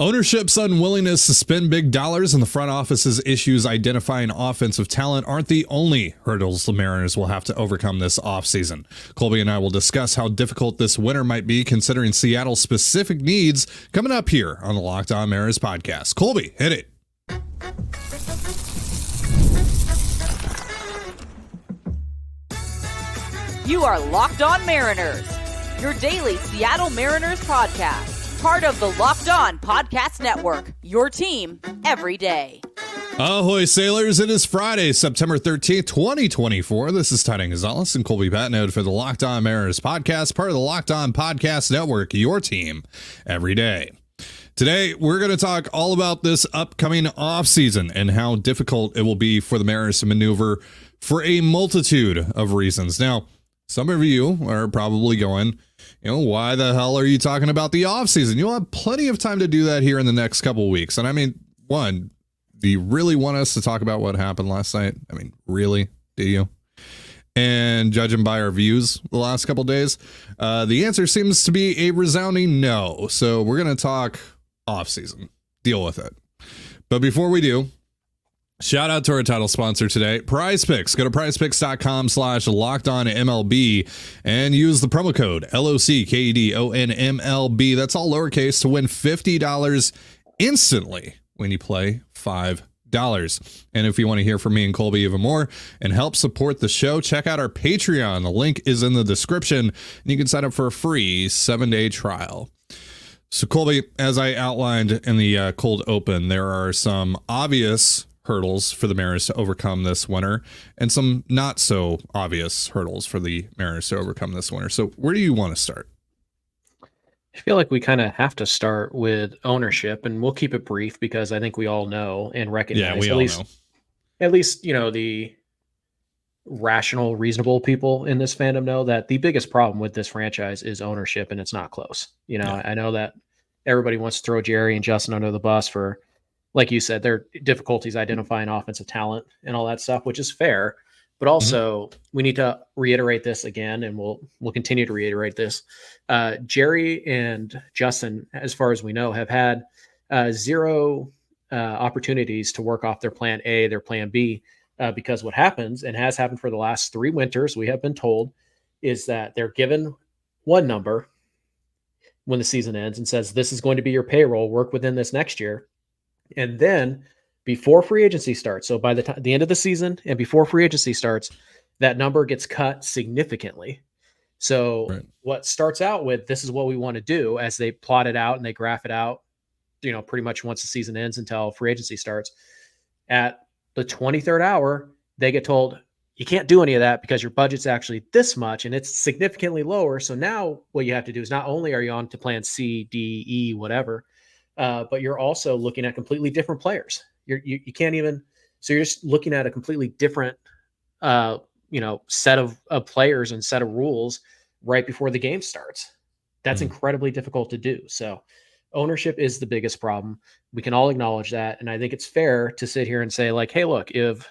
Ownership's unwillingness to spend big dollars and the front office's issues identifying offensive talent aren't the only hurdles the Mariners will have to overcome this offseason. Colby and I will discuss how difficult this winter might be considering Seattle's specific needs coming up here on the Locked On Mariners podcast. Colby, hit it. You are Locked On Mariners, your daily Seattle Mariners podcast. Part of the Locked On Podcast Network, your team every day. Ahoy, sailors. It is Friday, September 13th, 2024. This is TonaI Gonzalez and Colby Patnode for the Locked On Mariners podcast, part of the Locked On Podcast Network, your team every day. Today, we're going to talk all about this upcoming offseason and how difficult it will be for the Mariners to maneuver for a multitude of reasons. Now, some of you are probably going, why the hell are you talking about the offseason? You'll have plenty of time to do that here in the next couple of weeks. And I mean, one, do you really want us to talk about what happened last night? I mean, really? Do you? And judging by our views the last couple of days, the answer seems to be a resounding no. So we're going to talk offseason. Deal with it. But before we do, shout out to our title sponsor today, PrizePicks. Go to prizepicks.com/lockedonmlb and use the promo code LOCKEDONMLB. That's all lowercase to win $50 instantly when you play $5. And if you want to hear from me and Colby even more and help support the show, check out our Patreon. The link is in the description and you can sign up for a free 7-day trial. So Colby, as I outlined in the cold open, there are some obvious hurdles for the Mariners to overcome this winter and some not so obvious hurdles for the Mariners to overcome this winter. So where do you want to start? I feel like we kind of have to start with ownership, and we'll keep it brief because I think we all know and recognize, yeah, we all know. At least, the rational, reasonable people in this fandom know that the biggest problem with this franchise is ownership, and it's not close. Yeah. I know that everybody wants to throw Jerry and Justin under the bus for, like you said, their difficulties identifying offensive talent and all that stuff, which is fair. But also, we need to reiterate this again, and we'll continue to reiterate this. Jerry and Justin, as far as we know, have had zero opportunities to work off their plan A, their plan B, because what happens, and has happened for the last 3 winters, we have been told, is that they're given one number when the season ends and says, this is going to be your payroll, work within this next year. And then before free agency starts, so by the end of the season and before free agency starts, that number gets cut significantly. So What starts out with, this is what we want to do, as they plot it out and they graph it out, pretty much once the season ends until free agency starts. At the 23rd hour, they get told, you can't do any of that because your budget's actually this much and it's significantly lower. So now what you have to do is, not only are you on to plan C, D, E, whatever, but you're also looking at completely different players. You can't even, so you're just looking at a completely different, set of players and set of rules right before the game starts. That's incredibly difficult to do. So ownership is the biggest problem. We can all acknowledge that. And I think it's fair to sit here and say, like, hey, look, if,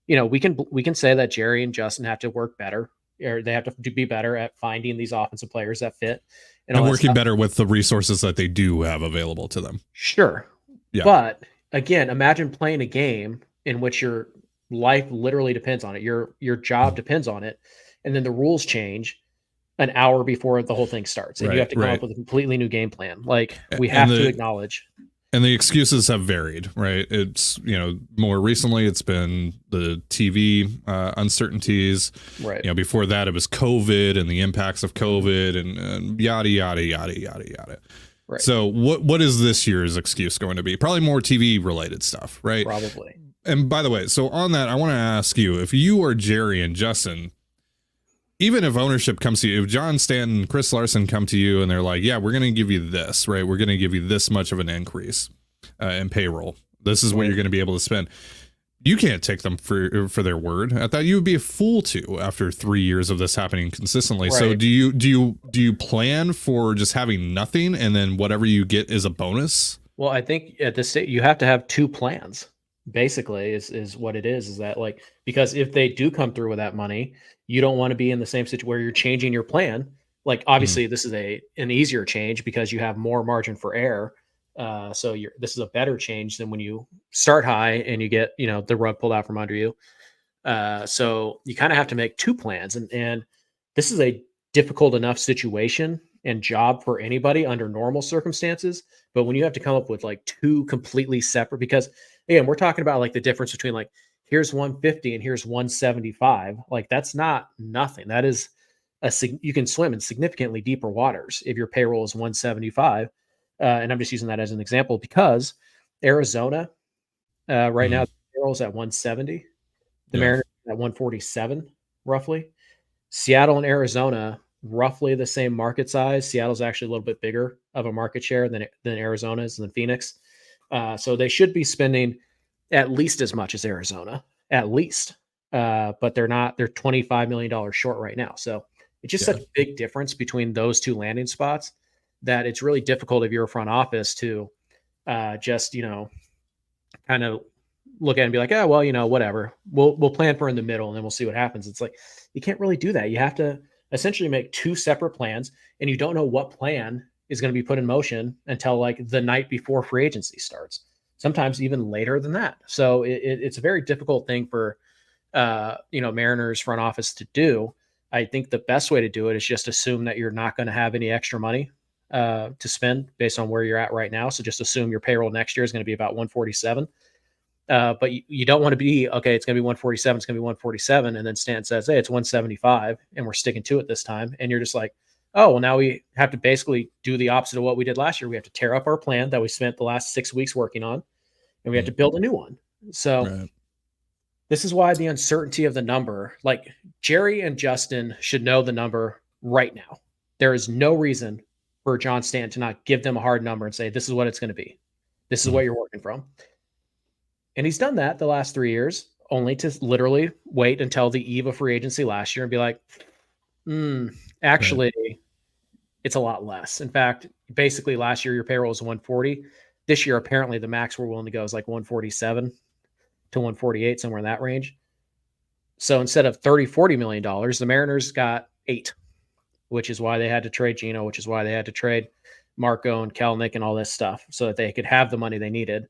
we can say that Jerry and Justin have to work better, or they have to be better at finding these offensive players that fit. And working better with the resources that they do have available to them. Sure. Yeah. But again, imagine playing a game in which your life literally depends on it. Your job depends on it. And then the rules change an hour before the whole thing starts. And you have to come up with a completely new game plan. Like, we have to acknowledge. And the excuses have varied, right? It's, more recently it's been the TV uncertainties. Right. Before that it was COVID and the impacts of COVID and yada, yada, yada, yada, yada. Right. So what is this year's excuse going to be? Probably more TV related stuff, right? Probably. And by the way, so on that, I want to ask you, if you are Jerry and Justin, even if ownership comes to you, if John Stanton, Chris Larson come to you and they're like, yeah, we're going to give you this, right? We're going to give you this much of an increase in payroll. This is what you're going to be able to spend. You can't take them for their word. I thought you would be a fool to after 3 years of this happening consistently. Right. So do you plan for just having nothing and then whatever you get is a bonus? Well, I think at this stage you have to have 2 plans. Basically, is what it is that, like, because if they do come through with that money, you don't want to be in the same situation where you're changing your plan. Like, obviously, this is an easier change because you have more margin for error So this is a better change than when you start high and you get, the rug pulled out from under you. So you kind of have to make two plans, and this is a difficult enough situation and job for anybody under normal circumstances. But when you have to come up with like two completely separate, because again, we're talking about like the difference between like, here's 150 and here's 175. Like that's not nothing. That is you can swim in significantly deeper waters if your payroll is 175. And I'm just using that as an example because Arizona right now, the payroll is at 170. The Mariners at 147, roughly. Seattle and Arizona, roughly the same market size. Seattle's actually a little bit bigger of a market share than Arizona is, than Phoenix. So they should be spending at least as much as Arizona, at least. But they're not. They're $25 million short right now. So it's just such a big difference between those two landing spots that it's really difficult if you're a front office to just, kind of look at it and be like, oh, well, whatever. We'll plan for in the middle and then we'll see what happens. It's like, you can't really do that. You have to essentially make two separate plans, and you don't know what plan is going to be put in motion until like the night before free agency starts, sometimes even later than that. So it's a very difficult thing for, Mariners front office to do. I think the best way to do it is just assume that you're not going to have any extra money to spend based on where you're at right now. So just assume your payroll next year is going to be about 147. But you don't want to be, okay, it's going to be 147, it's going to be 147. And then Stan says, hey, it's 175 and we're sticking to it this time. And you're just like, oh, well, now we have to basically do the opposite of what we did last year. We have to tear up our plan that we spent the last 6 weeks working on, and we have to build a new one. So this is why the uncertainty of the number, like Jerry and Justin should know the number right now. There is no reason for John Stanton to not give them a hard number and say, this is what it's going to be. This is what you're working from. And he's done that the last 3 years, only to literally wait until the eve of free agency last year and be like, actually, it's a lot less. In fact, basically last year, your payroll was 140. This year, apparently the max we're willing to go is like 147 to 148, somewhere in that range. So instead of $40 million, the Mariners got 8, which is why they had to trade Gino, which is why they had to trade Marco and Kelnick and all this stuff so that they could have the money they needed.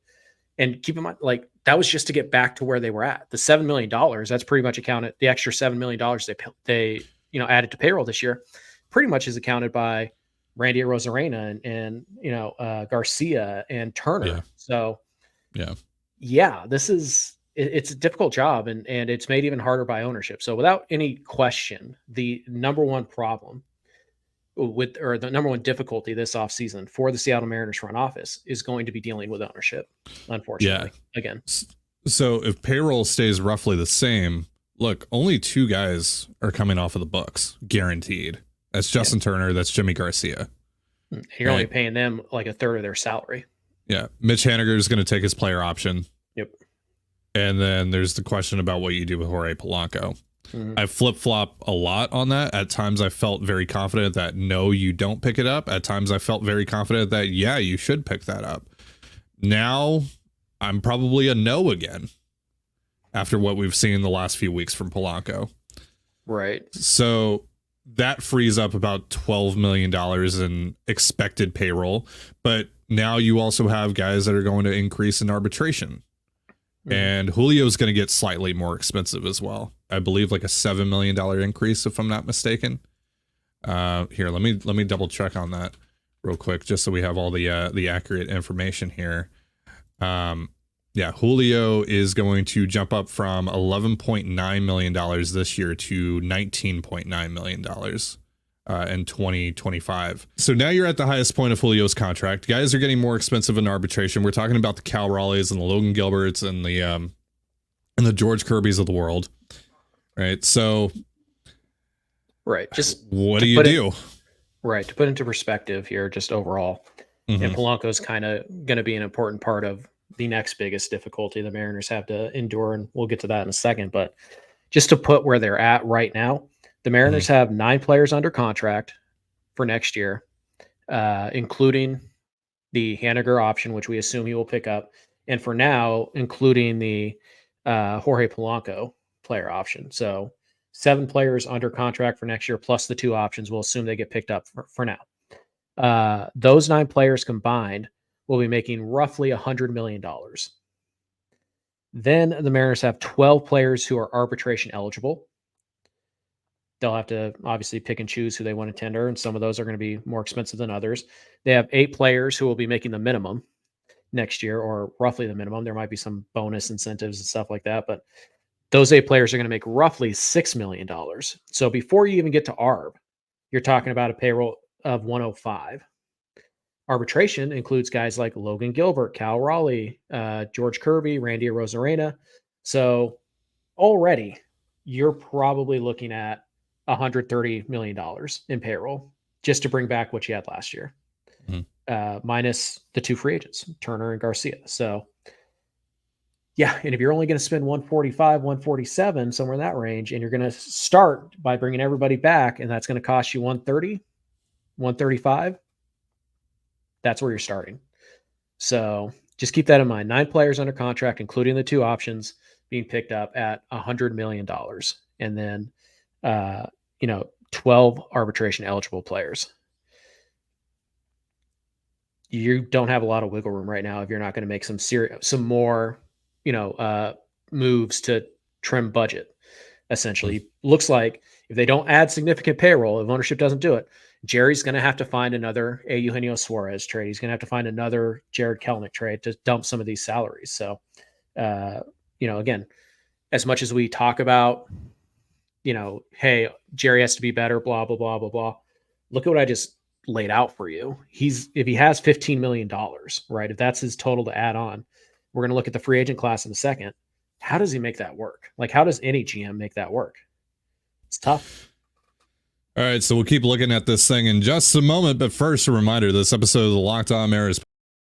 And keep in mind, like, that was just to get back to where they were at. The $7 million, that's pretty much accounted. The extra $7 million they added to payroll this year pretty much is accounted by Randy Arozarena and Garcia and Turner. Yeah. So, this is, it's a difficult job, and it's made even harder by ownership. So without any question, the number one problem the number one difficulty this offseason for the Seattle Mariners front office is going to be dealing with ownership, unfortunately. Again. So if payroll stays roughly the same, look, only 2 guys are coming off of the books, guaranteed. That's Justin Turner. That's Jimmy Garcia. You're only paying them like a third of their salary. Yeah. Mitch Haniger is going to take his player option. Yep. And then there's the question about what you do with Jorge Polanco. I flip-flop a lot on that. At times I felt very confident that no, you don't pick it up. At times I felt very confident that, yeah, you should pick that up. Now I'm probably a no again after what we've seen the last few weeks from Polanco. Right. So that frees up about $12 million in expected payroll. But now you also have guys that are going to increase in arbitration. And Julio's going to get slightly more expensive as well. I believe like a $7 million increase, if I'm not mistaken. Here, let me double check on that real quick, just so we have all the accurate information here. Julio is going to jump up from $11.9 million this year to $19.9 million in 2025. So now you're at the highest point of Julio's contract. Guys are getting more expensive in arbitration. We're talking about the Cal Raleighs and the Logan Gilberts and the George Kirbys of the world, right? So, just what do you do? To put into perspective here, just overall, and Polanco is kind of going to be an important part of the next biggest difficulty the Mariners have to endure, and we'll get to that in a second. But just to put where they're at right now, the Mariners have 9 players under contract for next year, including the Haniger option, which we assume he will pick up. And for now, including the Jorge Polanco player option. So 7 players under contract for next year, plus the 2 options. We'll assume they get picked up for now. Those 9 players combined will be making roughly $100 million. Then the Mariners have 12 players who are arbitration eligible. They'll have to obviously pick and choose who they want to tender, and some of those are going to be more expensive than others. They have 8 players who will be making the minimum next year, or roughly the minimum. There might be some bonus incentives and stuff like that, but those 8 players are going to make roughly $6 million. So before you even get to ARB, you're talking about a payroll of 105. Arbitration includes guys like Logan Gilbert, Cal Raleigh, George Kirby, Randy Arozarena. So already you're probably looking at $130 million in payroll just to bring back what you had last year, minus the 2 free agents, Turner and Garcia. So yeah, and if you're only going to spend 145, 147, somewhere in that range, and you're going to start by bringing everybody back, and that's going to cost you 130, 135, that's where you're starting. So just keep that in mind. 9 players under contract, including the 2 options, being picked up at $100 million. And then, 12 arbitration eligible players. You don't have a lot of wiggle room right now if you're not going to make some more moves to trim budget. Essentially, looks like if they don't add significant payroll, if ownership doesn't do it, Jerry's going to have to find another Eugenio Suarez trade. He's going to have to find another Jared Kelenic trade to dump some of these salaries. So, again, as much as we talk about, hey, Jerry has to be better, blah, blah, blah, blah, blah. Look at what I just laid out for you. If he has $15 million, right? If that's his total to add on, we're going to look at the free agent class in a second. How does he make that work? Like, how does any GM make that work? It's tough. All right, so we'll keep looking at this thing in just a moment, but first, a reminder, this episode of the Locked On Mariners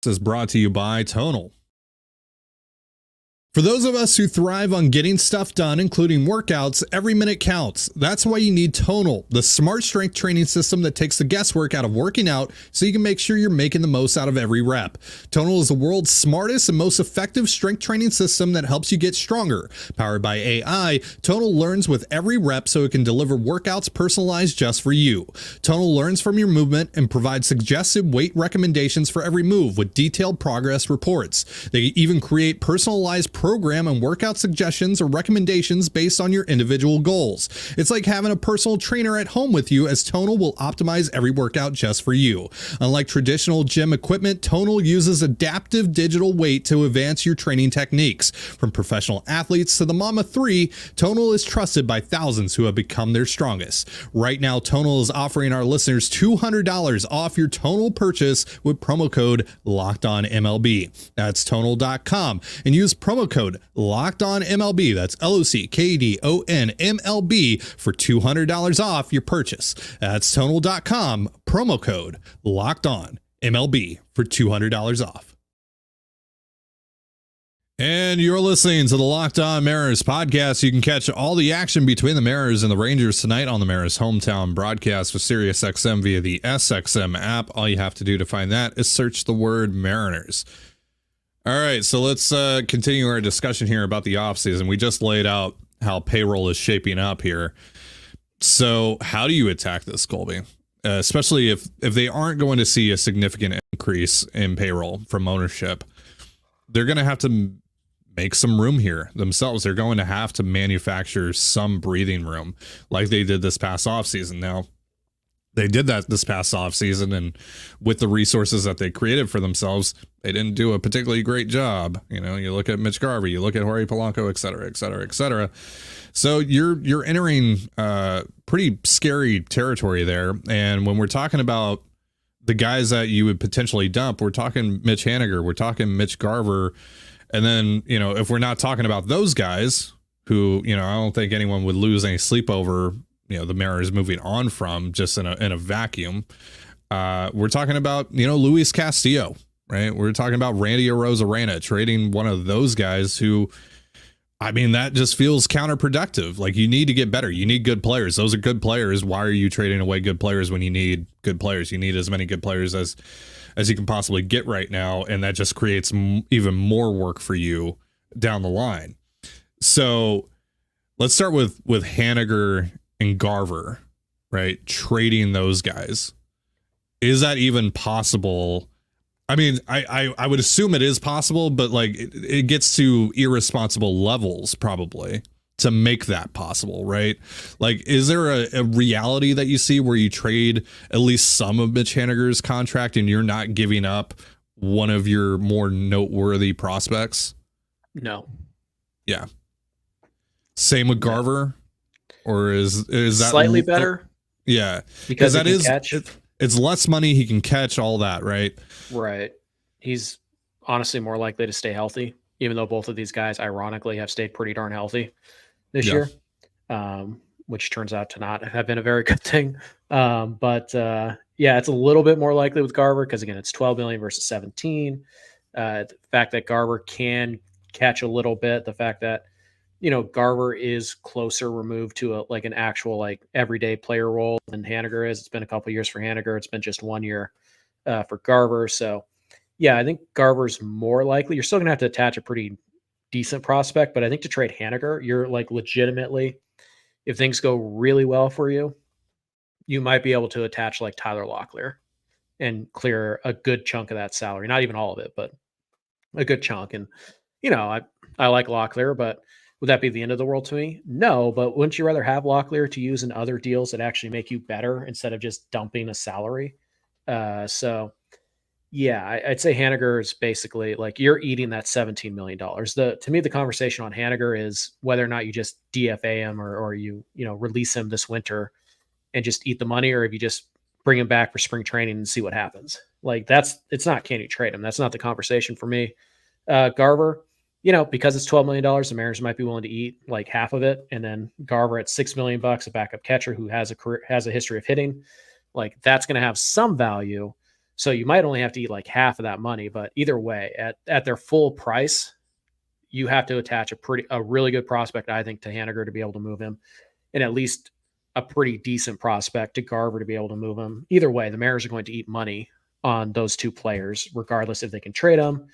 is brought to you by TonaI. For those of us who thrive on getting stuff done, including workouts, every minute counts. That's why you need TonaI, the smart strength training system that takes the guesswork out of working out so you can make sure you're making the most out of every rep. TonaI is the world's smartest and most effective strength training system that helps you get stronger. Powered by AI, TonaI learns with every rep so it can deliver workouts personalized just for you. TonaI learns from your movement and provides suggested weight recommendations for every move with detailed progress reports. They even create personalized program and workout suggestions or recommendations based on your individual goals. It's like having a personal trainer at home with you, as TonaI will optimize every workout just for you. Unlike traditional gym equipment, TonaI uses adaptive digital weight to advance your training techniques. From professional athletes to the Mama 3, TonaI is trusted by thousands who have become their strongest. Right now, TonaI is offering our listeners $200 off your TonaI purchase with promo code LOCKEDONMLB. That's TonaI.com and use promo code LOCKEDONMLB. That's LOCKEDONMLB for $200 off your purchase. That's TonaI.com, promo code LOCKEDONMLB for $200 off. And you're listening to the Locked On Mariners podcast. You can catch all the action between the Mariners and the Rangers tonight on the Mariners hometown broadcast with SiriusXM via the SXM app. All you have to do to find that is search the word Mariners. All right, so let's continue our discussion here about the offseason. We just laid out how payroll is shaping up here. So how do you attack this, Colby? Especially if they aren't going to see a significant increase in payroll from ownership, they're going to have to make some room here themselves. They're going to have to manufacture some breathing room like they did this past offseason. Now, they did that this past offseason, and with the resources that they created for themselves, they didn't do a particularly great job. You know, you look at Mitch Garver, you look at Jorge Polanco, et cetera, et cetera, et cetera. So you're entering pretty scary territory there. And when we're talking about the guys that you would potentially dump, we're talking Mitch Haniger, we're talking Mitch Garver. And then, if we're not talking about those guys who, I don't think anyone would lose any sleep over, the Mariners moving on from just in a vacuum. We're talking about, Luis Castillo, right? We're talking about Randy Arozarena, trading one of those guys who, that just feels counterproductive. Like, you need to get better. You need good players. Those are good players. Why are you trading away good players when you need good players? You need as many good players as you can possibly get right now. And that just creates even more work for you down the line. So let's start with Haniger and Garver, right? Trading those guys. Is that even possible I mean, I would assume it is possible, but like it gets to irresponsible levels probably to make that possible, right? Like, is there a reality that you see where you trade at least some of Mitch Haniger's contract and you're not giving up one of your more noteworthy prospects? No. Yeah. Same with Garver, or is that slightly better? Yeah, because that is catch. It's less money. He can catch all that, right? Right. He's honestly more likely to stay healthy, even though both of these guys, ironically, have stayed pretty darn healthy this year, which turns out to not have been a very good thing. But it's a little bit more likely with Garver because, again, it's 12 million versus 17. The fact that Garver can catch a little bit, the fact that, Garver is closer removed to an actual like everyday player role than Haniger is. It's been a couple years for Haniger. It's been just 1 year for Garver. So, yeah, I think Garver's more likely. You're still going to have to attach a pretty decent prospect, but I think to trade Haniger, you're like legitimately, if things go really well for you, you might be able to attach like Tyler Locklear and clear a good chunk of that salary. Not even all of it, but a good chunk. And, I like Locklear, but would that be the end of the world to me? No, but wouldn't you rather have Locklear to use in other deals that actually make you better instead of just dumping a salary? I'd say Haniger is basically like you're eating that $17 million. To me, the conversation on Haniger is whether or not you just DFA him or you release him this winter and just eat the money, or if you just bring him back for spring training and see what happens. Like it's not, can you trade him? That's not the conversation for me. Garver, because it's $12 million, the Mariners might be willing to eat like half of it. And then Garver at $6 million, a backup catcher who has a history of hitting, like that's going to have some value. So you might only have to eat like half of that money, but either way, at their full price, you have to attach a really good prospect, I think, to Haniger to be able to move him, and at least a pretty decent prospect to Garver to be able to move him. Either way, the Mariners are going to eat money on those two players, regardless if they can trade them.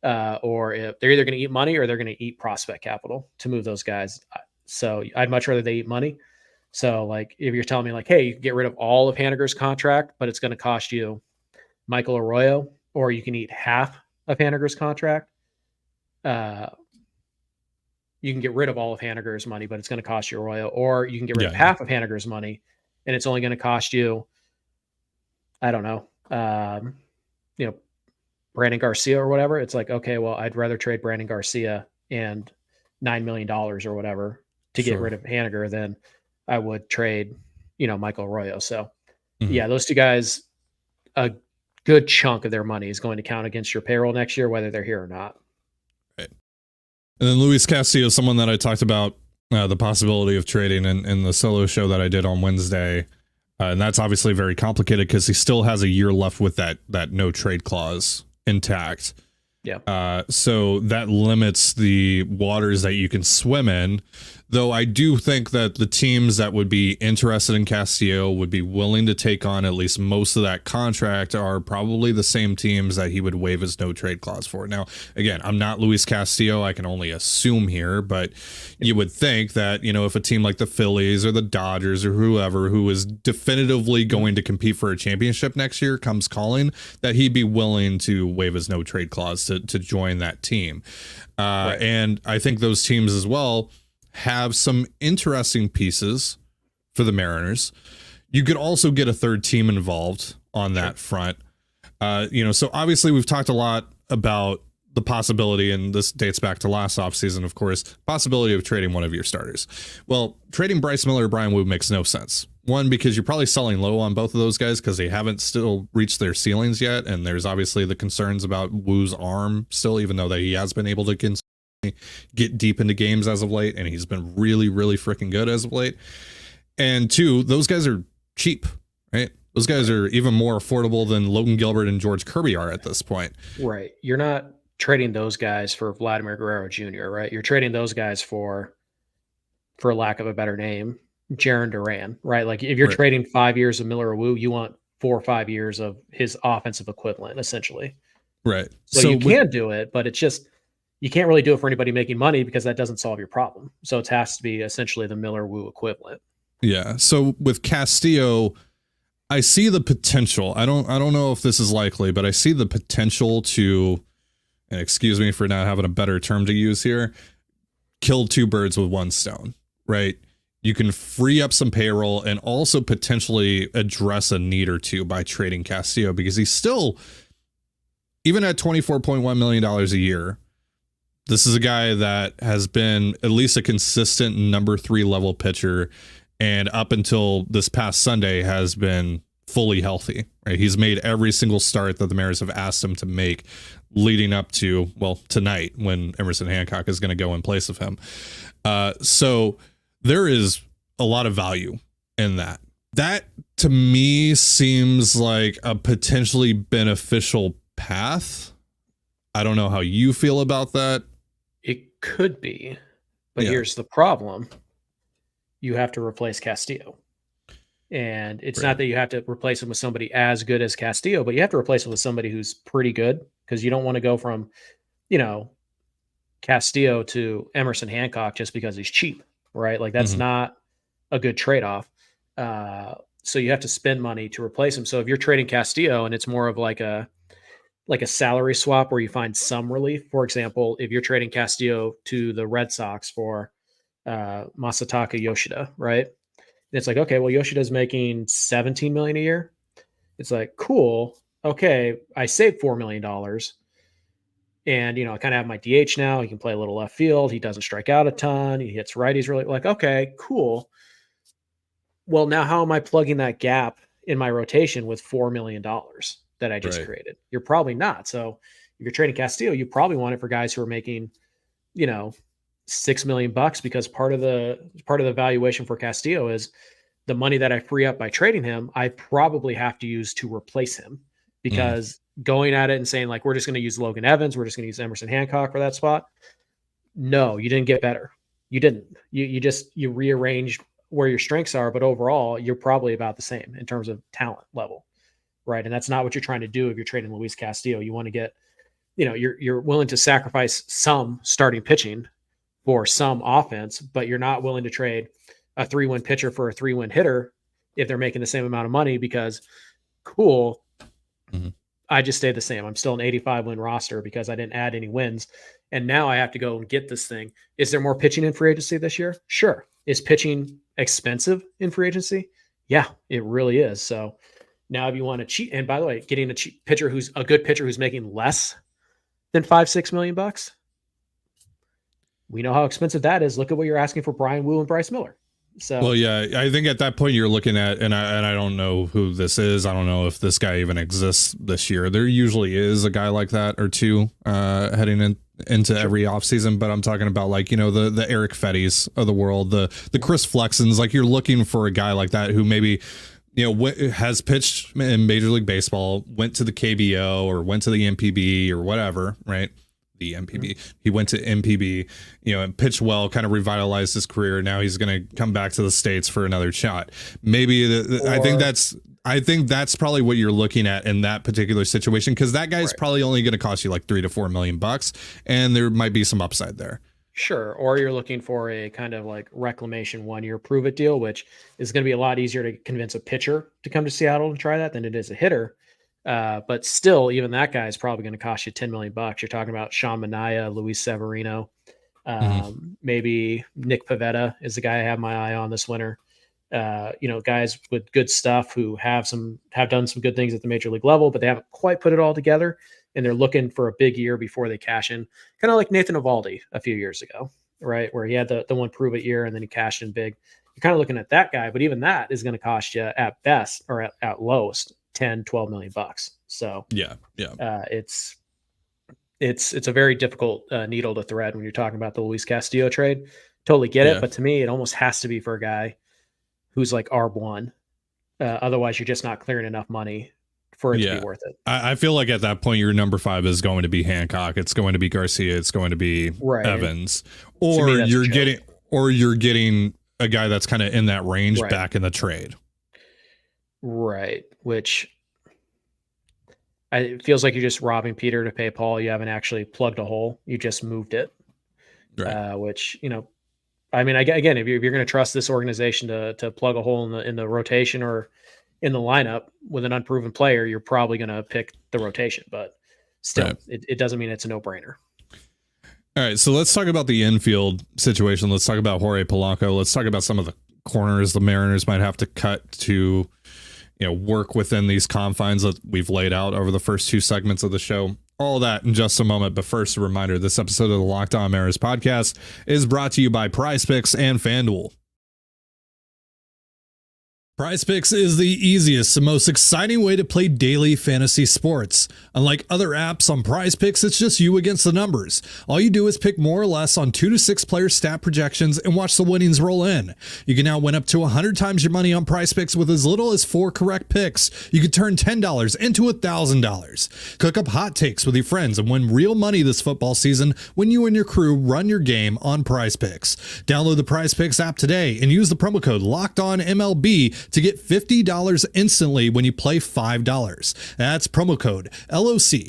Or if they're either going to eat money or they're going to eat prospect capital to move those guys. So I'd much rather they eat money. So like, if you're telling me like, hey, you can get rid of all of Haniger's contract, but it's going to cost you Michael Arroyo, or you can eat half of Haniger's contract. You can get rid of all of Haniger's money, but it's going to cost you Arroyo, or you can get rid of half of Haniger's money and it's only going to cost you, I don't know, Brandon Garcia or whatever. It's like, okay, well, I'd rather trade Brandon Garcia and $9 million or whatever to get rid of Haniger than I would trade, Michael Arroyo. So those two guys, a good chunk of their money is going to count against your payroll next year, whether they're here or not. Right. And then Luis Castillo, someone that I talked about the possibility of trading in the solo show that I did on Wednesday. And that's obviously very complicated because he still has a year left with that no trade clause intact. Yeah. So that limits the waters that you can swim in, though I do think that the teams that would be interested in Castillo would be willing to take on at least most of that contract are probably the same teams that he would waive his no trade clause for. Now, again, I'm not Luis Castillo. I can only assume here, but you would think that, if a team like the Phillies or the Dodgers or whoever who is definitively going to compete for a championship next year comes calling, that he'd be willing to waive his no trade clause to join that team. Right. And I think those teams as well have some interesting pieces for the Mariners. You could also get a third team involved on that front. So obviously we've talked a lot about the possibility, and this dates back to last offseason, of course, possibility of trading one of your starters. Well, trading Bryce Miller or Brian Wu makes no sense. One, because you're probably selling low on both of those guys because they haven't still reached their ceilings yet. And there's obviously the concerns about Wu's arm still, even though that he has been able to get deep into games as of late. And he's been really, really freaking good as of late. And two, those guys are cheap, right? Those guys are even more affordable than Logan Gilbert and George Kirby are at this point. Right. You're not trading those guys for Vladimir Guerrero Jr., right? You're trading those guys for lack of a better name, Jarren Duran, right? Like if you're trading 5 years of Miller or Wu, you want 4 or 5 years of his offensive equivalent, essentially. Right. So you can do it, but it's just, you can't really do it for anybody making money because that doesn't solve your problem. So it has to be essentially the Miller Wu equivalent. Yeah. So with Castillo, I see the potential. I don't know if this is likely, but I see the potential to, and excuse me for not having a better term to use here, kill two birds with one stone, right? You can free up some payroll and also potentially address a need or two by trading Castillo, because he's still, even at $24.1 million a year, this is a guy that has been at least a consistent number 3 level pitcher, and up until this past Sunday has been fully healthy, right? He's made every single start that the Mariners have asked him to make leading up to, well, tonight when Emerson Hancock is going to go in place of him. So there is a lot of value in that. That to me seems like a potentially beneficial path. I don't know how you feel about that. It could be, but here's the problem. You have to replace Castillo. And it's not that you have to replace him with somebody as good as Castillo, but you have to replace him with somebody who's pretty good, because you don't want to go from, Castillo to Emerson Hancock just because he's cheap, right? Like that's not a good trade-off. So you have to spend money to replace him. So if you're trading Castillo and it's more of like a salary swap where you find some relief, for example, if you're trading Castillo to the Red Sox for Masataka Yoshida, right? And it's like, okay, well, Yoshida's making $17 million a year. It's like, cool. Okay, I saved $4 million. And, I kind of have my DH now. He can play a little left field. He doesn't strike out a ton. He hits righties really, like, okay, cool. Well, now how am I plugging that gap in my rotation with $4 million that I just created? You're probably not. So if you're trading Castillo, you probably want it for guys who are making, $6 million, because part of the valuation for Castillo is the money that I free up by trading him, I probably have to use to replace him, because going at it and saying like, we're just going to use Logan Evans, we're just going to use Emerson Hancock for that spot. No, you didn't get better. You didn't. You rearranged where your strengths are, but overall you're probably about the same in terms of talent level. Right. And that's not what you're trying to do. If you're trading Luis Castillo, you want to get, you're willing to sacrifice some starting pitching for some offense, but you're not willing to trade a 3-win pitcher for a 3-win hitter if they're making the same amount of money, because cool, I just stayed the same. I'm still an 85-win roster because I didn't add any wins. And now I have to go and get this thing. Is there more pitching in free agency this year? Sure. Is pitching expensive in free agency? Yeah, it really is. So now if you want to cheat, and by the way, getting a cheap pitcher who's a good pitcher who's making less than $5-6 million bucks, we know how expensive that is. Look at what you're asking for Brian Wu and Bryce Miller. So, well, yeah, I think at that point you're looking at, and I don't know who this is. I don't know if this guy even exists this year. There usually is a guy like that or two heading into every offseason, but I'm talking about like, the Eric Fetties of the world, the Chris Flexens. Like you're looking for a guy like that who maybe, has pitched in Major League Baseball, went to the KBO or went to the MPB or whatever, right? The MPB. He went to MPB, and pitched well, kind of revitalized his career. Now he's going to come back to the States for another shot. Maybe I think that's probably what you're looking at in that particular situation, because that guy's probably only going to cost you like $3 to $4 million bucks, and there might be some upside there. Sure. Or you're looking for a kind of like reclamation 1-year prove it deal, which is going to be a lot easier to convince a pitcher to come to Seattle and try that than it is a hitter. But still, even that guy is probably going to cost you $10 million bucks. You're talking about Sean Manaea, Luis Severino, maybe Nick Pivetta is the guy I have my eye on this winter. Guys with good stuff who have done some good things at the major league level, but they haven't quite put it all together, and they're looking for a big year before they cash in. Kind of like Nathan Eovaldi a few years ago, right? Where he had the one prove it year and then he cashed in big. You're kind of looking at that guy, but even that is going to cost you at best or at lowest 10, 12 million bucks. So it's a very difficult needle to thread when you're talking about the Luis Castillo trade. Totally get it. But to me, it almost has to be for a guy who's like R1. Otherwise you're just not clearing enough money for it to be worth it. I feel like at that point, your number 5 is going to be Hancock. It's going to be Garcia. It's going to be Evans, or you're getting a guy that's kind of in that range back in the trade. Right. Which it feels like you're just robbing Peter to pay Paul. You haven't actually plugged a hole. You just moved it. Right. Which, I mean, again, if you're going to trust this organization to plug a hole in the rotation, or, in the lineup with an unproven player, you're probably going to pick the rotation, but still, Right. it doesn't mean it's a no-brainer. All right, so let's talk about the infield situation. Let's talk about Jorge Polanco. Let's talk about some of the corners the Mariners might have to cut to, work within these confines that we've laid out over the first 2 segments of the show. All that in just a moment. But first, a reminder, this episode of the Locked On Mariners podcast is brought to you by PrizePicks and FanDuel. PrizePicks is the easiest and most exciting way to play daily fantasy sports. Unlike other apps on PrizePicks, it's just you against the numbers. All you do is pick more or less on 2 to 6 player stat projections and watch the winnings roll in. You can now win up to 100 times your money on PrizePicks with as little as 4 correct picks. You can turn $10 into $1,000. Cook up hot takes with your friends and win real money this football season when you and your crew run your game on PrizePicks. Download the PrizePicks app today and use the promo code LOCKEDONMLB to get $50 instantly when you play $5. That's promo code LOCKEDONMLB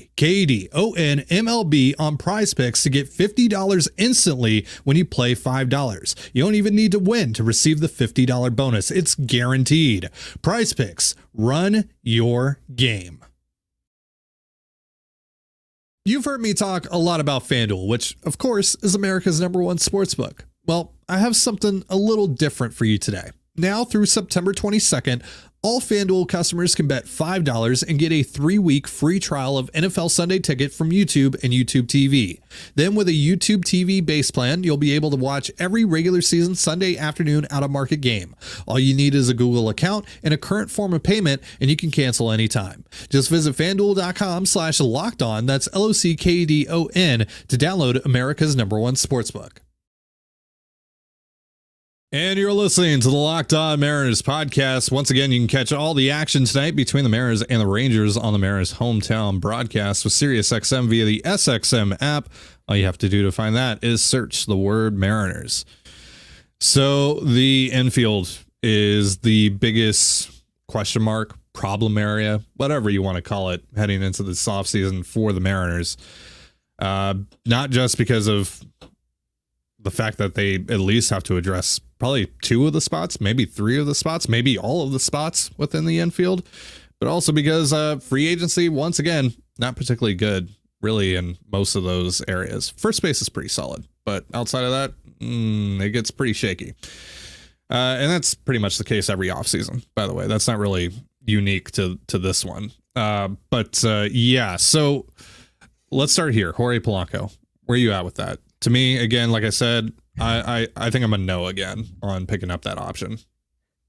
on PrizePicks to get $50 instantly when you play $5. You don't even need to win to receive the $50 bonus. It's guaranteed. PrizePicks, run your game. You've heard me talk a lot about FanDuel, which of course is America's #1 sportsbook. Well, I have something a little different for you today. Now through September 22nd, all FanDuel customers can bet $5 and get a 3-week free trial of NFL Sunday Ticket from YouTube and YouTube TV. Then with a YouTube TV base plan, you'll be able to watch every regular season Sunday afternoon out-of-market game. All you need is a Google account and a current form of payment, and you can cancel anytime. Just visit FanDuel.com/lockedon, that's LOCKEDON, to download America's #1 sportsbook. And you're listening to the Locked On Mariners podcast. Once again, you can catch all the action tonight between the Mariners and the Rangers on the Mariners hometown broadcast with SiriusXM via the SXM app. All you have to do to find that is search the word Mariners. So the infield is the biggest question mark, problem area, whatever you want to call it, heading into this offseason for the Mariners. Not just because of the fact that they at least have to address probably 2 of the spots, maybe 3 of the spots, maybe all of the spots within the infield, but also because free agency, once again, not particularly good really in most of those areas. First base is pretty solid, but outside of that, it gets pretty shaky. And that's pretty much the case every offseason, by the way. That's not really unique to this one. Yeah, so let's start here. Jorge Polanco, where are you at with that? To me, again, like I said, I think I'm a no again on picking up that option.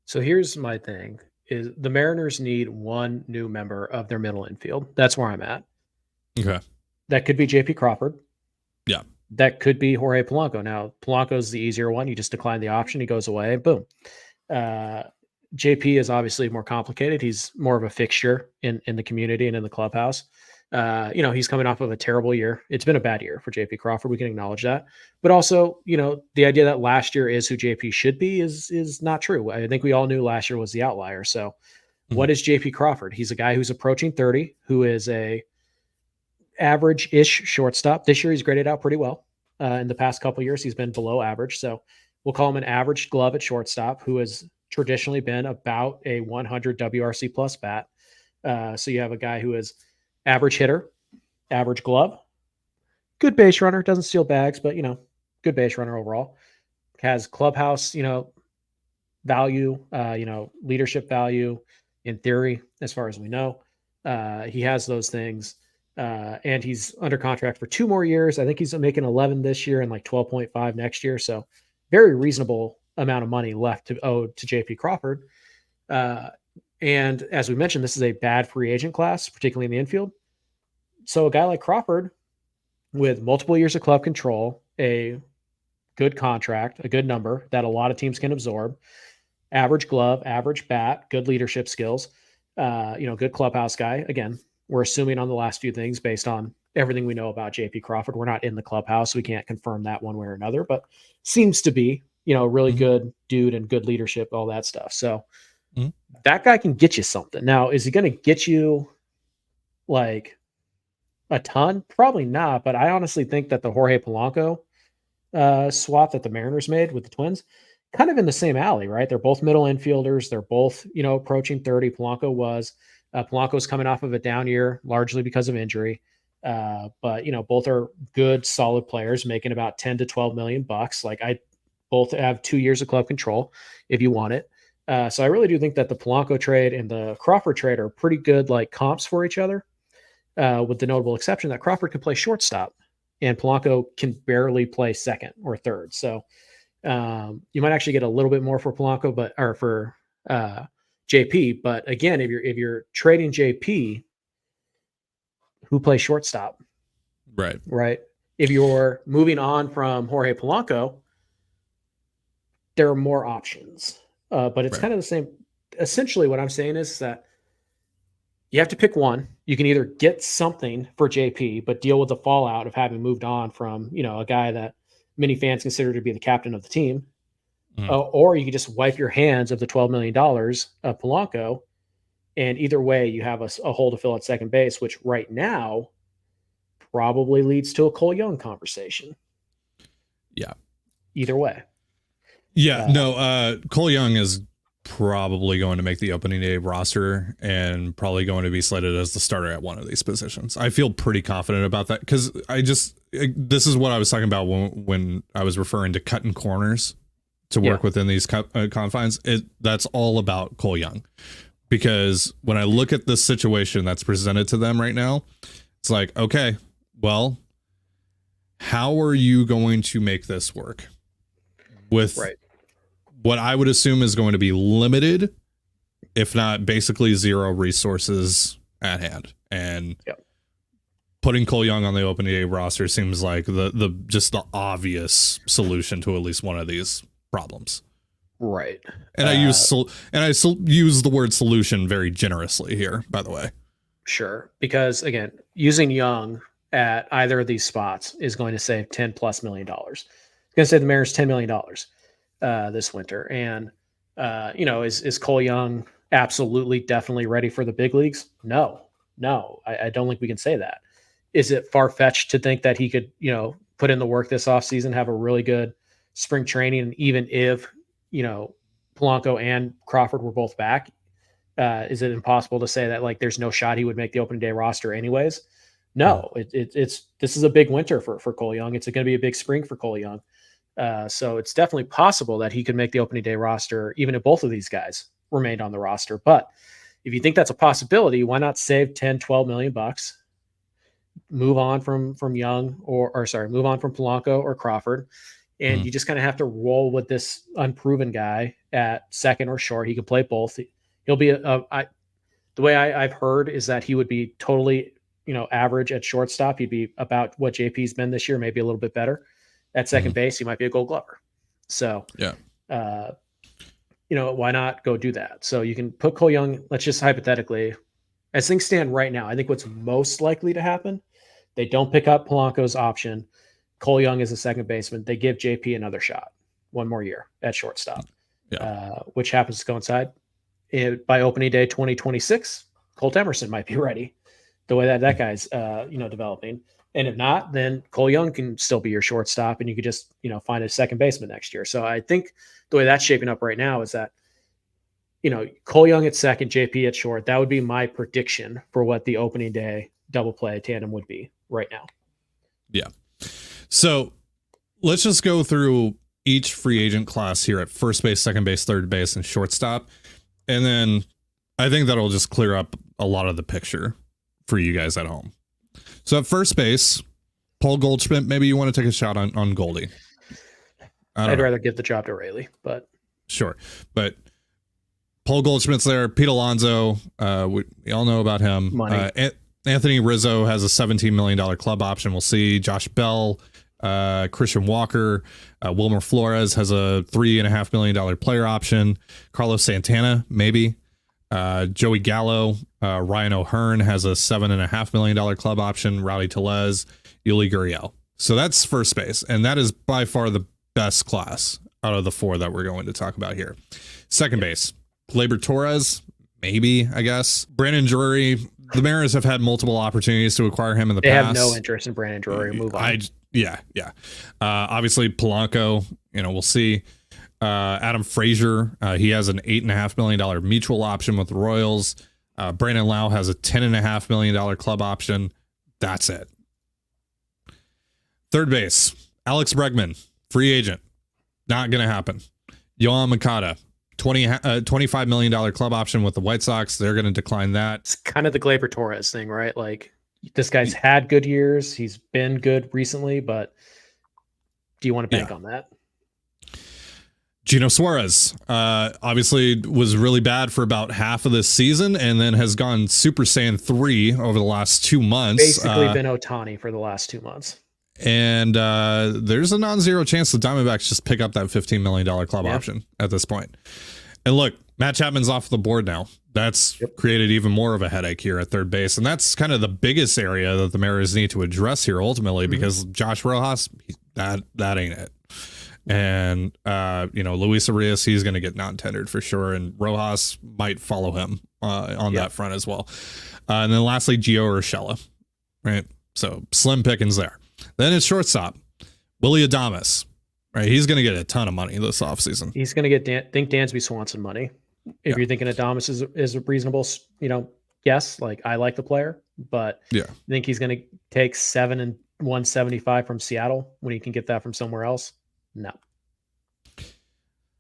So here's my thing: is the Mariners need 1 new member of their middle infield. That's where I'm at. Okay. That could be JP Crawford. Yeah. That could be Jorge Polanco. Now, Polanco's the easier one. You just decline the option. He goes away. Boom. JP is obviously more complicated. He's more of a fixture in the community and in the clubhouse. He's coming off of a terrible year. It's been a bad year for JP Crawford. We can acknowledge that. But also, the idea that last year is who JP should be is not true. I think we all knew last year was the outlier. So what is JP Crawford? He's a guy who's approaching 30, who is a average-ish shortstop. This year, he's graded out pretty well. In the past couple of years, he's been below average. So we'll call him an average glove at shortstop, who has traditionally been about a 100 WRC plus bat. So you have a guy who is average hitter, average glove, good base runner, doesn't steal bags, but, good base runner overall. Has clubhouse, value, leadership value in theory, as far as we know. He has those things. And he's under contract for 2 more years. I think he's making 11 this year and like 12.5 next year. So very reasonable amount of money left to owe to JP Crawford. And as we mentioned, this is a bad free agent class, particularly in the infield. So a guy like Crawford with multiple years of club control, a good contract, a good number that a lot of teams can absorb, average glove, average bat, good leadership skills, good clubhouse guy. Again, we're assuming on the last few things based on everything we know about JP Crawford. We're not in the clubhouse, so we can't confirm that one way or another, but seems to be, really good dude and good leadership, all that stuff. So that guy can get you something. Now, is he going to get you like a ton? Probably not, but I honestly think that the Jorge Polanco swap that the Mariners made with the Twins kind of in the same alley, right? They're both middle infielders. They're both, approaching 30. Polanco's coming off of a down year, largely because of injury. But both are good, solid players making about 10 to 12 million bucks. Like both have 2 years of club control if you want it. So I really do think that the Polanco trade and the Crawford trade are pretty good, like comps for each other, with the notable exception that Crawford can play shortstop and Polanco can barely play second or third. So you might actually get a little bit more for Polanco, or for JP. But again, if you're trading JP, who plays shortstop? Right. If you're moving on from Jorge Polanco, there are more options. But it's kind of the same. Essentially, what I'm saying is that you have to pick one. You can either get something for JP, but deal with the fallout of having moved on from, a guy that many fans consider to be the captain of the team. Or you can just wipe your hands of the $12 million of Polanco. And either way, you have a hole to fill at second base, which right now probably leads to a Cole Young conversation. Yeah. Either way. Yeah, Cole Young is probably going to make the opening day roster and probably going to be slated as the starter at one of these positions. I feel pretty confident about that because this is what I was talking about when I was referring to cutting corners to work within these confines. That's all about Cole Young, because when I look at this situation that's presented to them right now, it's like, okay, well, how are you going to make this work with what I would assume is going to be limited, if not basically zero resources at hand? And putting Cole Young on the opening day roster seems like the just the obvious solution to at least one of these problems. Right. And I use the word solution very generously here, by the way. Sure. Because again, using Young at either of these spots is going to save $10+ million. It's going to save the Mariners $10 million this winter. And, is Cole Young absolutely definitely ready for the big leagues? No, I don't think we can say that. Is it far-fetched to think that he could, put in the work this offseason, have a really good spring training, and even if, Polanco and Crawford were both back, is it impossible to say that like there's no shot he would make the opening day roster anyways? No, this is a big winter for Cole Young. It's going to be a big spring for Cole Young. So it's definitely possible that he could make the opening day roster, even if both of these guys remained on the roster. But if you think that's a possibility, why not save 10, 12 million bucks, move on from Young move on from Polanco or Crawford. And you just kind of have to roll with this unproven guy at second or short. He can play both. He'll be the way I've heard is that he would be totally, average at shortstop. He'd be about what JP's been this year, maybe a little bit better. At second base, he might be a Gold Glover. So, why not go do that? So you can put Cole Young, let's just hypothetically, as things stand right now, I think what's most likely to happen, they don't pick up Polanco's option. Cole Young is a second baseman. They give JP another shot, one more year at shortstop, which happens to coincide by opening day 2026. Colt Emerson might be ready, the way that guy's developing. And if not, then Cole Young can still be your shortstop, and you could just find a second baseman next year. So I think the way that's shaping up right now is that Cole Young at second, JP at short. That would be my prediction for what the opening day double play tandem would be right now. Yeah. So let's just go through each free agent class here at first base, second base, third base, and shortstop. And then I think that'll just clear up a lot of the picture for you guys at home. So at first base, Paul Goldschmidt, maybe you want to take a shot on Goldie. I'd rather give the job to Rayleigh, but sure. But Paul Goldschmidt's there. Pete Alonso, we all know about him. Money. Anthony Rizzo has a $17 million club option. We'll see. Josh Bell, Christian Walker, Wilmer Flores has a $3.5 million player option. Carlos Santana, maybe. Joey Gallo, Ryan O'Hearn has a $7.5 million club option. Rowdy Tellez, Yuli Gurriel. So that's first base, and that is by far the best class out of the four that we're going to talk about here. Second base, Gleyber Torres, maybe, I guess. Brandon Drury, the Mariners have had multiple opportunities to acquire him in the past. They have no interest in Brandon Drury. Move on. Yeah. Obviously, Polanco, we'll see. Adam Frazier, he has an $8.5 million mutual option with the Royals. Brandon Lau has a $10.5 million club option. That's it. Third base, Alex Bregman, free agent. Not going to happen. Yohan Moncada, $25 million club option with the White Sox. They're going to decline that. It's kind of the Gleyber Torres thing, right? Like, this guy's had good years. He's been good recently, but do you want to bank on that? Gino Suarez, obviously was really bad for about half of this season and then has gone Super Saiyan 3 over the last 2 months. Basically been Ohtani for the last 2 months. And there's a non-zero chance the Diamondbacks just pick up that $15 million club option at this point. And look, Matt Chapman's off the board now. That's created even more of a headache here at third base. And that's kind of the biggest area that the Mariners need to address here ultimately, because Josh Rojas, that ain't it. And, Luis Arias, he's going to get non-tendered for sure. And Rojas might follow him on that front as well. And then lastly, Gio Urshela, right? So slim pickings there. Then it's shortstop, Willy Adames, right? He's going to get a ton of money this offseason. He's going to get think Dansby Swanson money. If you're thinking Adames is a reasonable, guess, like, I like the player, but I think he's going to take 7 and 175 from Seattle when he can get that from somewhere else. No.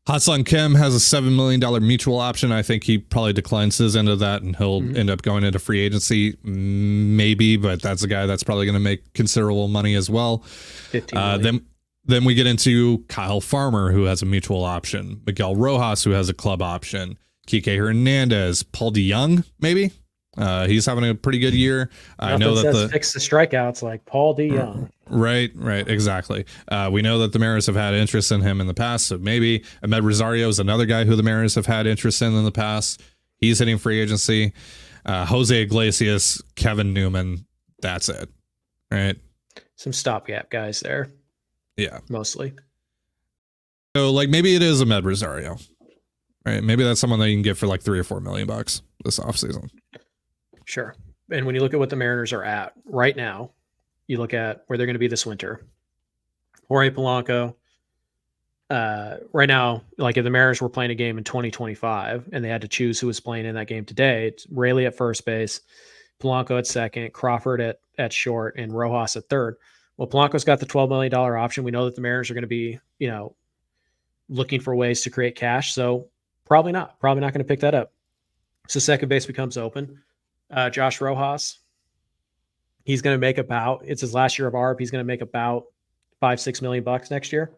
Ha-Seong Kim has a $7 million mutual option. I think he probably declines his end of that, and he'll end up going into free agency, maybe, but that's a guy that's probably going to make considerable money as well. 15 million. Then we get into Kyle Farmer, who has a mutual option, Miguel Rojas, who has a club option, Kike Hernandez, Paul DeYoung, maybe. He's having a pretty good year. I know that fix the strikeouts like Paul DeYoung. Right, exactly. We know that the Mariners have had interest in him in the past, so maybe. Ahmed Rosario is another guy who the Mariners have had interest in the past. He's hitting free agency. Jose Iglesias, Kevin Newman. That's it, right? Some stopgap guys there. Yeah, mostly. So, like, maybe it is Ahmed Rosario, right? Maybe that's someone that you can get for like $3 or $4 million this offseason. Sure. And when you look at what the Mariners are at right now, you look at where they're going to be this winter. Jorge Polanco, right now, like, if the Mariners were playing a game in 2025 and they had to choose who was playing in that game today, it's Raley at first base, Polanco at second, Crawford at short, and Rojas at third. Well, Polanco's got the $12 million option. We know that the Mariners are going to be, looking for ways to create cash. So probably not going to pick that up. So second base becomes open. Josh Rojas, he's going to make it's his last year of ARB. He's going to make about $5-6 million next year.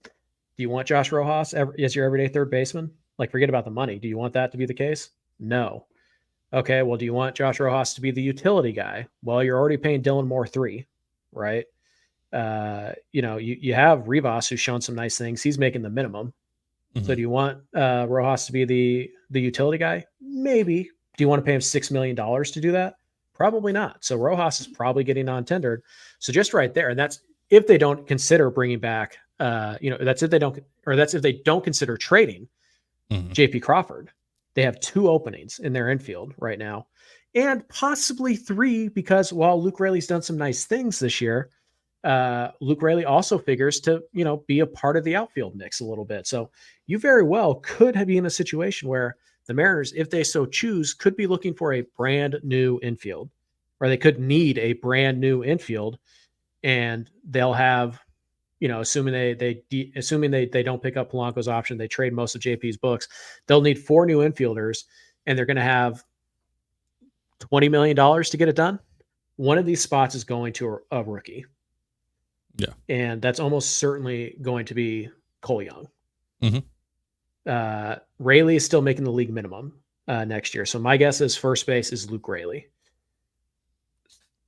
Do you want Josh Rojas as your everyday third baseman? Like, forget about the money. Do you want that to be the case? No. Okay. Well, do you want Josh Rojas to be the utility guy? Well, you're already paying Dylan Moore $3, right? You have Rivas, who's shown some nice things. He's making the minimum. Mm-hmm. So do you want Rojas to be the utility guy? Maybe. Do you want to pay him $6 million to do that? Probably not. So Rojas is probably getting non-tendered. So just right there, and that's if they don't consider bringing back, that's if they don't consider trading JP Crawford. They have 2 openings in their infield right now, and possibly 3, because while Luke Raley's done some nice things this year, Luke Raley also figures to, be a part of the outfield mix a little bit. So you very well could be in a situation where the Mariners, if they so choose, could be looking for a brand new infield, or they could need a brand new infield, and they'll have, assuming they don't pick up Polanco's option, they trade most of JP's books, they'll need 4 new infielders, and they're going to have $20 million to get it done. One of these spots is going to a rookie. Yeah. And that's almost certainly going to be Cole Young. Mm-hmm. Raley is still making the league minimum next year. So my guess is first base is Luke Raley.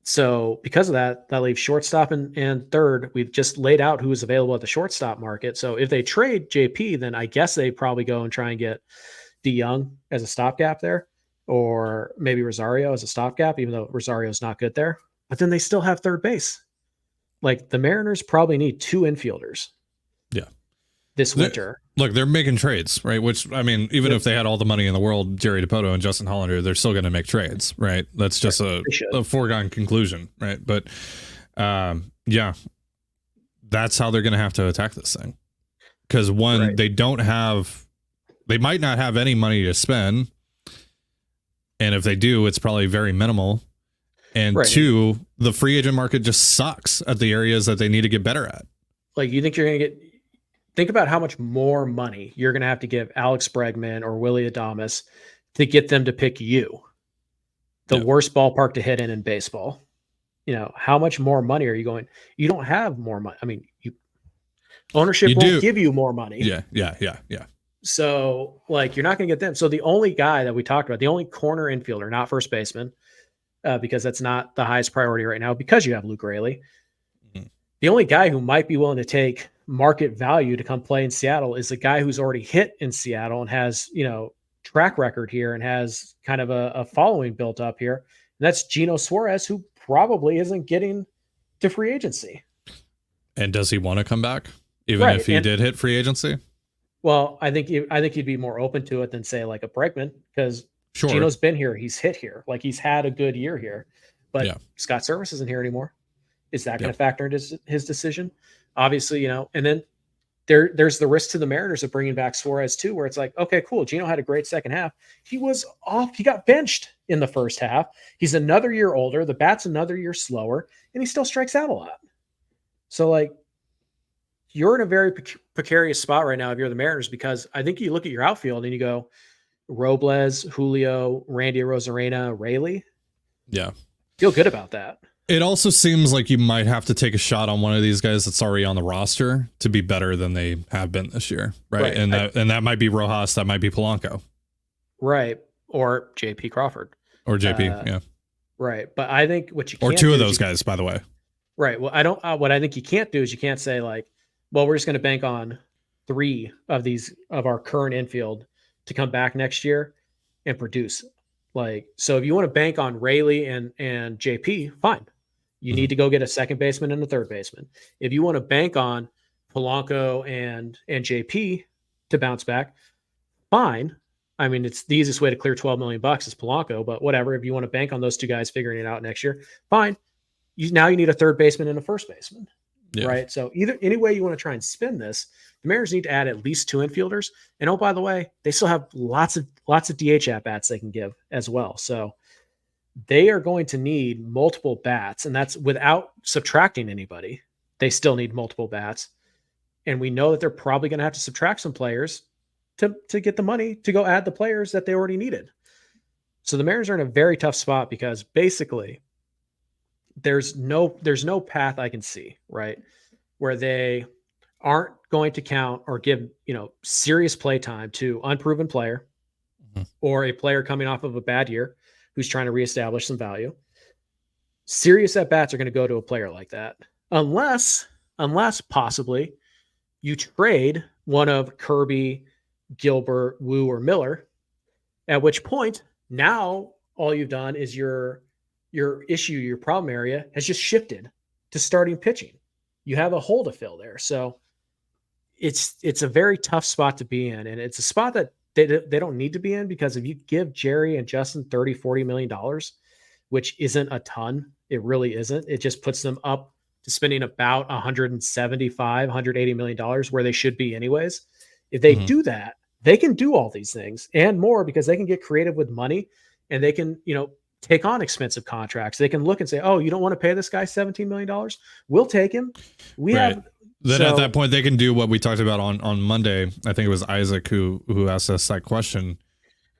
So because of that leaves shortstop and third. We've just laid out who is available at the shortstop market. So if they trade JP, then I guess they probably go and try and get DeYoung as a stopgap there, or maybe Rosario as a stopgap, even though Rosario's not good there. But then they still have third base. Like, the Mariners probably need 2 infielders. Yeah. This winter. Look, they're making trades, right? Which, I mean, even if they had all the money in the world, Jerry Dipoto and Justin Hollander, they're still going to make trades, right? That's just a foregone conclusion, right? But, that's how they're going to have to attack this thing. because one, Right. they might not have any money to spend. And if they do, it's probably very minimal. And Right. two, the free agent market just sucks at the areas that they need to get better at. Like, you think you're going to think about how much more money you're going to have to give Alex Bregman or Willie Adames to get them to pick you, the worst ballpark to hit in baseball. How much more money are you going? You don't have more money. I mean, ownership won't give you more money. Yeah. So, like, you're not going to get them. So the only guy that we talked about, the only corner infielder, not first baseman, because that's not the highest priority right now because you have Luke Raley. Mm-hmm. The only guy who might be willing to take market value to come play in Seattle is the guy who's already hit in Seattle and has, track record here and has kind of a following built up here. And that's Gino Suarez, who probably isn't getting to free agency. And does he want to come back even if he did hit free agency? Well, I think he'd be more open to it than, say, like a Bregman, because Gino's been here. He's hit here. Like, he's had a good year here. But Scott Service isn't here anymore. Is that going to factor into his decision? Obviously, and then there's the risk to the Mariners of bringing back Suarez too, where it's like, okay, cool. Gino had a great second half. He was off. He got benched in the first half. He's another year older. The bat's another year slower, and he still strikes out a lot. So, like, you're in a very precarious spot right now if you're the Mariners, because I think you look at your outfield and you go Robles, Julio, Randy Arozarena, Raley. Yeah. Feel good about that. It also seems like you might have to take a shot on one of these guys that's already on the roster to be better than they have been this year. Right. And that might be Rojas. That might be Polanco. Right. Or JP Crawford. Or JP. Yeah. Right. But I think what you can't do, of those guys, by the way. Right. Well, what I think you can't do is you can't say, like, well, we're just going to bank on 3 of our current infield to come back next year and produce. Like, so if you want to bank on Raley and JP, fine. You need to go get a second baseman and a third baseman. If you want to bank on Polanco and JP to bounce back, fine. I mean, it's the easiest way to clear $12 million is Polanco, but whatever. If you want to bank on those 2 guys figuring it out next year, fine. Now you need a third baseman and a first baseman. Yeah. Right. So any way you want to try and spin this, the Mariners need to add at least 2 infielders. And oh, by the way, they still have lots of DH at bats they can give as well. So they are going to need multiple bats, and that's without subtracting anybody. They still need multiple bats. And we know that they're probably going to have to subtract some players to get the money to go add the players that they already needed. So the Mariners are in a very tough spot because basically there's no path I can see, right, where they aren't going to count or give, serious play time to unproven player or a player coming off of a bad year who's trying to reestablish some value. Serious at-bats are going to go to a player like that. Unless possibly you trade one of Kirby, Gilbert, Wu, or Miller, at which point now all you've done is your problem area has just shifted to starting pitching. You have a hole to fill there. So it's a very tough spot to be in. And it's a spot that they don't need to be in, because if you give Jerry and Justin $30-40 million, which isn't a ton, it really isn't. It just puts them up to spending about $175-180 million where they should be anyways. If they do that, they can do all these things and more, because they can get creative with money and they can, take on expensive contracts. They can look and say, oh, you don't want to pay this guy $17 million? We'll take him. Then at that point, they can do what we talked about on Monday. I think it was Isaac who asked us that question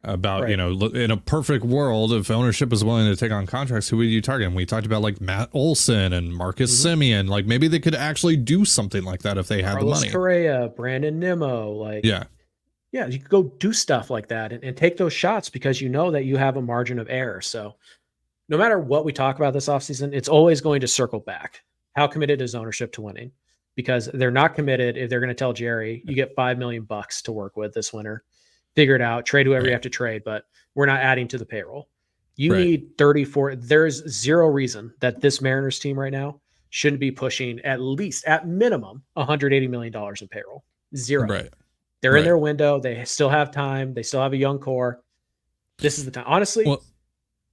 about, in a perfect world, if ownership is willing to take on contracts, who would you target? And we talked about like Matt Olson and Marcus Semien. Like, maybe they could actually do something like that if they had Carlos the money. Correa, Brandon Nimmo, yeah, you could go do stuff like that and take those shots, because you know that you have a margin of error. So no matter what we talk about this offseason, it's always going to circle back. How committed is ownership to winning? Because they're not committed if they're going to tell Jerry, you get $5 million to work with this winter. Figure it out, trade whoever you have to trade, but we're not adding to the payroll. You need 34. There's zero reason that this Mariners team right now shouldn't be pushing at minimum $180 million in payroll. Zero. Right. They're in their window. They still have time. They still have a young core. This is the time. Honestly,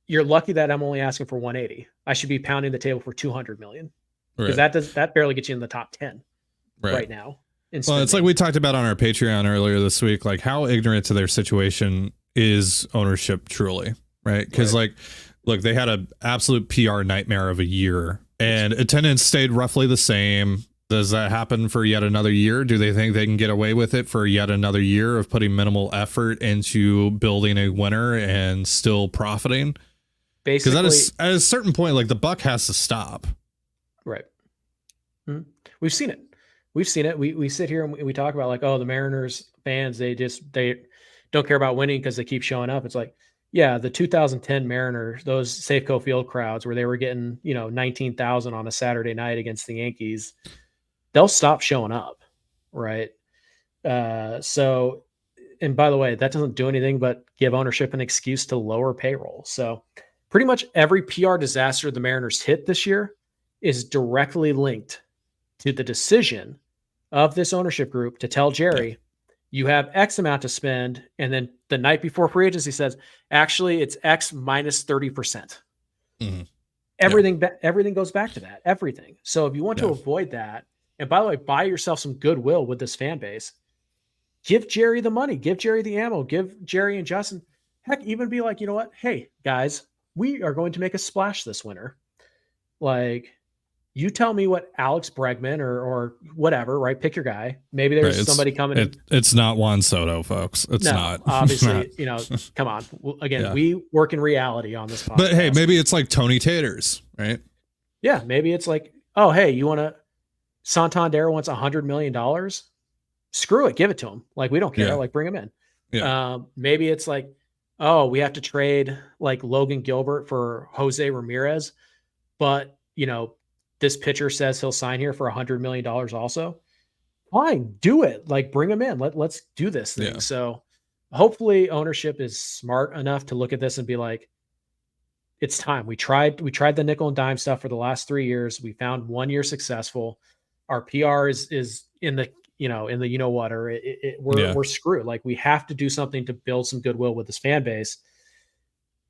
you're lucky that I'm only asking for 180. I should be pounding the table for 200 million, because that barely gets you in the top 10 right now. Well, it's like we talked about on our Patreon earlier this week, like how ignorant to their situation is ownership truly, right? Because like, look, they had an absolute PR nightmare of a year and attendance stayed roughly the same. Does that happen for yet another year? Do they think they can get away with it for yet another year of putting minimal effort into building a winner and still profiting? Basically, because at a certain point, like the buck has to stop. Right. Mm-hmm. We've seen it. We sit here and we talk about like, oh, the Mariners fans, they don't care about winning because they keep showing up. It's like, yeah, the 2010 Mariners, those Safeco Field crowds where they were getting, 19,000 on a Saturday night against the Yankees, they'll stop showing up. Right. So, and by the way, that doesn't do anything but give ownership an excuse to lower payroll. So pretty much every PR disaster the Mariners hit this year is directly linked to the decision of this ownership group to tell Jerry, you have X amount to spend. And then the night before free agency says, actually it's X minus 30%. Mm-hmm. Everything goes back to that, everything. So if you want to avoid that, and by the way, buy yourself some goodwill with this fan base, give Jerry the money, give Jerry the ammo, give Jerry and Justin, heck, even be like, you know what? Hey guys, we are going to make a splash this winter. Like, you tell me what Alex Bregman or whatever, right? Pick your guy. Maybe there's somebody coming. It's not Juan Soto, folks. It's not. Obviously, come on. Again, we work in reality on this podcast. But hey, maybe it's like Tony Taters, right? Yeah, maybe it's like, oh, hey, Santander wants $100 million. Screw it. Give it to him. Like, we don't care. Like, bring him in. Yeah. Maybe it's like, oh, we have to trade like Logan Gilbert for Jose Ramirez. But, this pitcher says he'll sign here for $100 million also. Fine, do it. Like, bring him in. Let's do this thing. Yeah. So hopefully ownership is smart enough to look at this and be like, it's time. We tried the nickel and dime stuff for the last 3 years. We found 1 year successful. Our PR is in the, we're screwed. Like, we have to do something to build some goodwill with this fan base.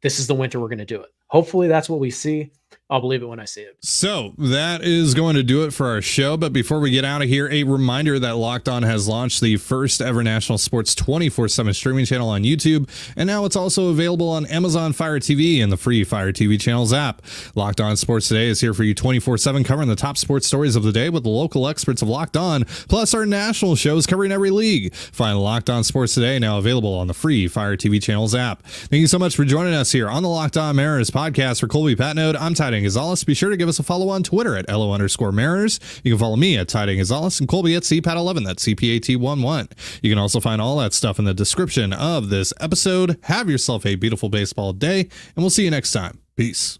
This is the winter we're going to do it. Hopefully that's what we see. I'll believe it when I see it. So that is going to do it for our show. But before we get out of here, a reminder that Locked On has launched the first ever national sports 24/7 streaming channel on YouTube. And now it's also available on Amazon Fire TV and the free Fire TV channels app. Locked On Sports Today is here for you 24/7, covering the top sports stories of the day with the local experts of Locked On, plus our national shows covering every league. Find Locked On Sports Today now available on the free Fire TV channels app. Thank you so much for joining us here on the Locked On Mariners podcast. For Colby Patnode, I'm TonaI Gonzalez. Be sure to give us a follow on Twitter at LO_Mariners. You can follow me at TonaI Gonzalez and Colby at CPAT11. That's CPAT11. You can also find all that stuff in the description of this episode. Have yourself a beautiful baseball day, and we'll see you next time. Peace.